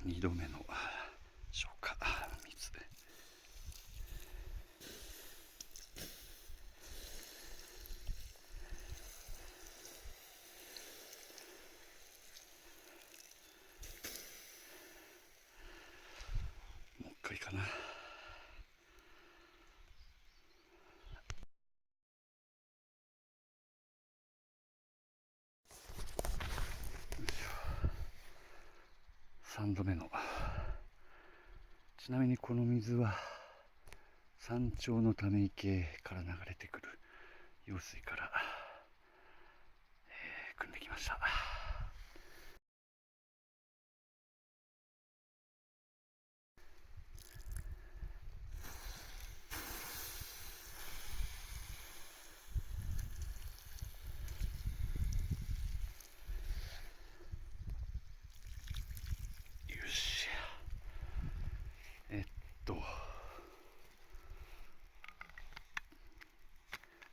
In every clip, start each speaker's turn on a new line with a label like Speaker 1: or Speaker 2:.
Speaker 1: 2度目の消火水。もう一回かな。3度目の。ちなみにこの水は山頂のため池から流れてくる用水から、汲んできました。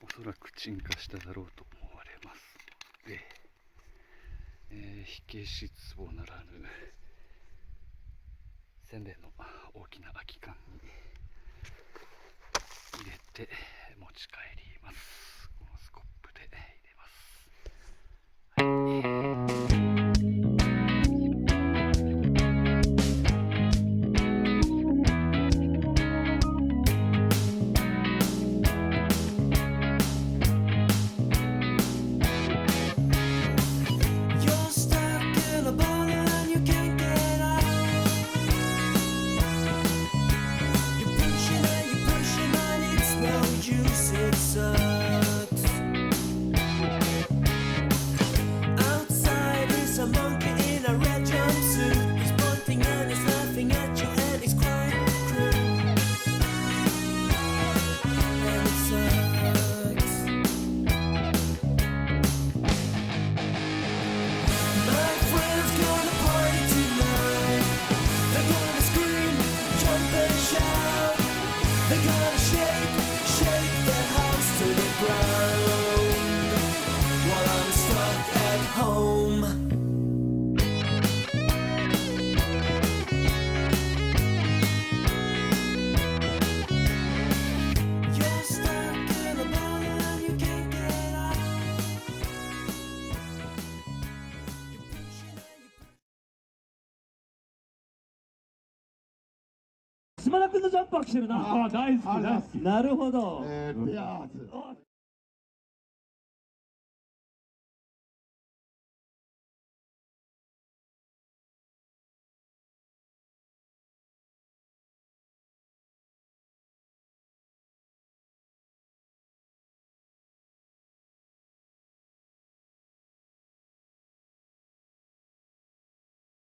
Speaker 1: おそらく鎮火しただろうと思われますので、火消し壺ならぬせんべいの大きな空き缶に入れて持ち帰ります。このスコップで入れます。
Speaker 2: 島田君のジャンパー来てるな。ああ、大好き大好き。なるほど。
Speaker 3: ペアーズ。